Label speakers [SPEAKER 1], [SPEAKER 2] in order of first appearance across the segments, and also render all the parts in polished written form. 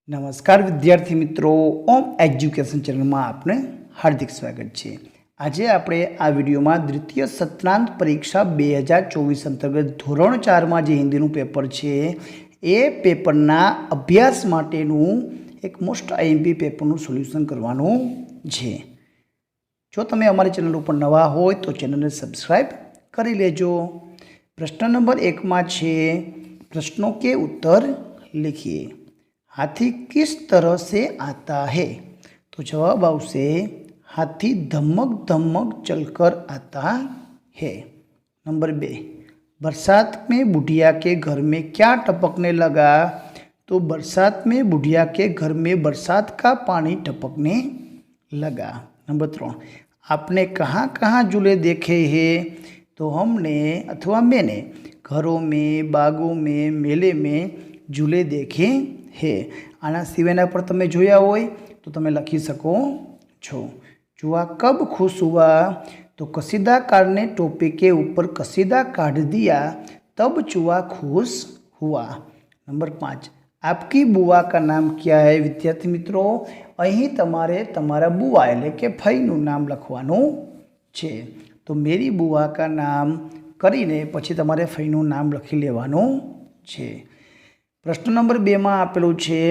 [SPEAKER 1] નમસ્કાર વિદ્યાર્થી મિત્રો, ઓમ એજ્યુકેશન ચેનલમાં આપને હાર્દિક સ્વાગત છે। આજે આપણે આ વિડીયોમાં દ્વિતીય સત્રાંત પરીક્ષા 2024 અંતર્ગત ધોરણ 4માં જે હિન્દીનું પેપર છે એ પેપરના અભ્યાસ માટેનું એક મોસ્ટ આઈએમપી પેપરનું સોલ્યુશન કરવાનું છે। જો તમે અમારી ચેનલ ઉપર નવા હોય તો ચેનલને સબસ્ક્રાઈબ કરી લેજો। પ્રશ્ન નંબર 1માં છે, प्रश्नों के उत्तर लिखिए। हाथी किस तरह से आता है? तो जवाब आवशे हाथी धमक धमक चलकर आता है। नंबर 2, बरसात में बुढ़िया के घर में क्या टपकने लगा? तो बरसात में बुढ़िया के घर में बरसात का पानी टपकने लगा। नंबर 3, आपने कहाँ कहाँ झूले देखे हैं? तो हमने अथवा मैंने घरों में, बागों में, मेले में झूले देखे है। आना सिवायना पर तमे जोया होय तो तमे लखी सको छो। चूहा कब खुश हुआ? तो कसीदाकार ने टोपी के ऊपर कसीदा काढ़ दिया, तब चूहा खुश हुआ। नंबर 5, आपकी बुआ का नाम क्या है? विद्यार्थी मित्रों, अहीं तमारे तमारा बुआ एटले के फईनुं नाम लखवानुं छे। तो मेरी बुआ का नाम करीने पछी तमारे फईनुं नाम लखी लेवानुं छे। प्रश्न नंबर 2 में आपेलू है,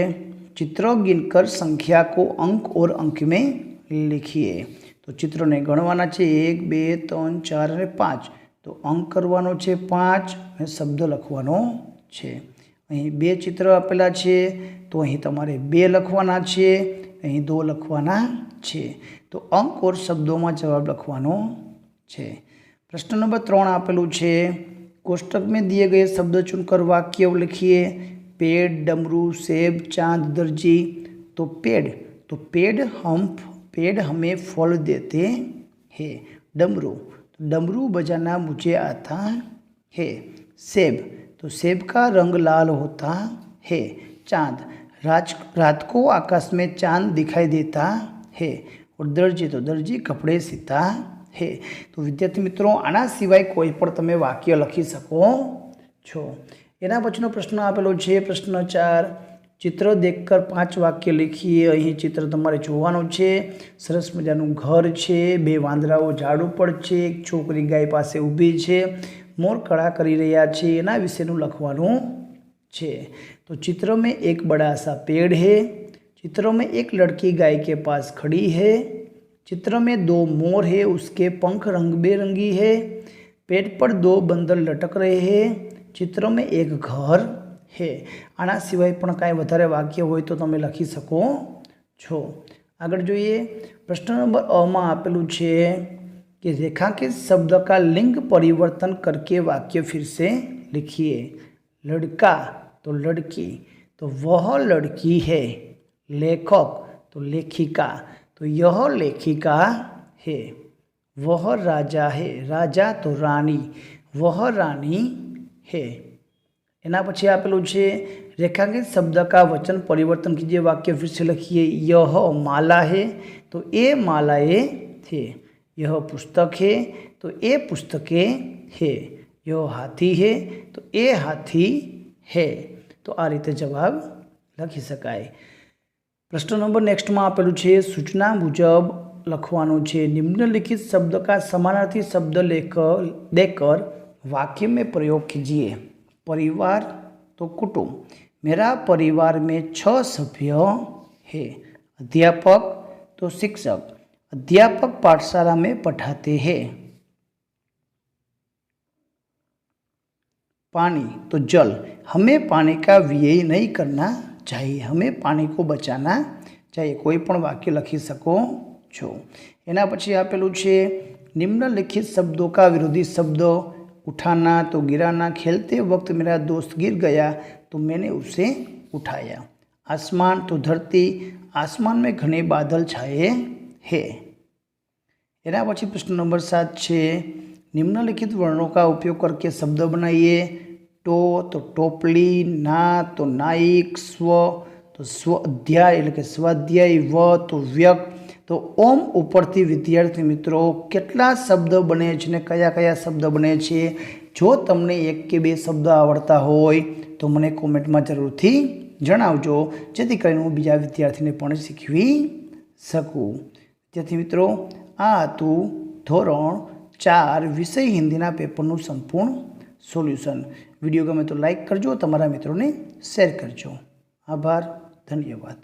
[SPEAKER 1] चित्र गिनकर संख्या को अंक और अंक में लिखिए। तो चित्र ने गणवाना है 1, 2, 3, 4 और 5। तो अंक करवानो है 5 और शब्द लखवानो है। अहीं 2 चित्र आपेला है तो अहीं तमारे 2 लखवाना है, अहीं 2 लखवाना है। तो अंक और शब्दों में जवाब लखवानो है। प्रश्न नंबर 3 आपेलू है, कोष्टक में दिए गए शब्द चुनकर वाक्य लिखिए। पेड़, डमरू, सेब, चांद, दर्जी। तो पेड़ हमें फल देते हैं। डमरू, तो डमरू बजाना मुझे आता है। सेब, तो सेब का रंग लाल होता है। चांद, रात को आकाश में चांद दिखाई देता है। और दर्जी, तो दर्जी कपड़े सीता है। तो विद्यार्थी मित्रों, आना सिवाय कोई पण तमे वाक्य लखी सको छो। एना पछीनो प्रश्न आपेलो है, प्रश्न 4, चित्र देखकर 5 वाक्य लिखिए। अहीं चित्र तमारे जोवानुं छे। सरस मजानुं घर है, 2 वांदराओ झाड़ पर है, एक छोकरी गाय पासे ऊभी है, मोर कड़ा करी रह्या छे, एना विशेनुं लखवानुं छे। तो चित्र में एक बड़ा सा पेड़ है। चित्र में एक लड़की गाय के पास खड़ी है। चित्र में 2 मोर है, उसके पंख रंग बेरंगी है। पेड़ पर 2 बंदर लटक रहे हैं। चित्र में एक घर है। आना सिवाय पण कांई वधारे वाक्य होय तो तमे लखी सको छो। आगळ जोईए, प्रश्न नंबर अ में आपेलू है कि रेखांकित शब्द का लिंग परिवर्तन करके वाक्य फिर से लिखिए। लड़का, तो लड़की, तो वह लड़की है। लेखक, तो लेखिका, तो यह लेखिका है। वह राजा है। राजा, तो रानी, वह रानी है। एना पछी आपेलू है, रेखांकित शब्द का वचन परिवर्तन कीजिए, वाक्य फिर से लिखिए। यह माला है, तो ये मालाएँ थे। यह पुस्तक है, तो ये पुस्तकें है। यह हाथी है, तो ये हाथी है। तो आ रीते जवाब लखी शकाय। प्रश्न नंबर नेक्स्ट में आपेलू है, सूचना मुजब लखवानुं है। निम्नलिखित शब्द का समानार्थी शब्द देकर वाक्य में प्रयोग कीजिए। परिवार, तो कुटुंब, मेरा परिवार में 6 सभ्य है। अध्यापक, तो शिक्षक, अध्यापक पाठशाला में पढ़ाते हैं। पानी, तो जल, हमें पानी का व्यय नहीं करना चाहिए, हमें पानी को बचाना चाहिए। कोई पण वाक्य लखी सको छो। एना पछी आपेलू है, निम्नलिखित शब्दों का विरोधी शब्द। उठाना, तो गिराना, खेलते वक्त मेरा दोस्त गिर गया तो मैंने उसे उठाया। आसमान, तो धरती, आसमान में घने बादल छाए हैं। एना पछी प्रश्न नंबर 7 है, निम्नलिखित वर्णों का उपयोग करके शब्द बनाइए। टो, तो टोपली, ना, तो नायक, स्व, तो स्व अध्याय एटले के स्वाध्याय, व, तो व्यक्त। तो ओम उपरथी विद्यार्थी मित्रों केटला शब्द बने छे, कया कया शब्द बने छे? जो तमने 1 के 2 शब्द आवड़ता होय तो मने कॉमेंट में जरूरथी જણાવજો, જેથી કરીને હું બીજા વિદ્યાર્થીને પણ શીખવી શકું. વિદ્યાર્થી મિત્રો, આ હતું ધોરણ 4 વિષય હિન્દીના પેપરનું સંપૂર્ણ સોલ્યુશન. વિડીયો ગમે તો લાઈક કરજો, તમારા મિત્રોને શેર કરજો. આભાર, ધન્યવાદ.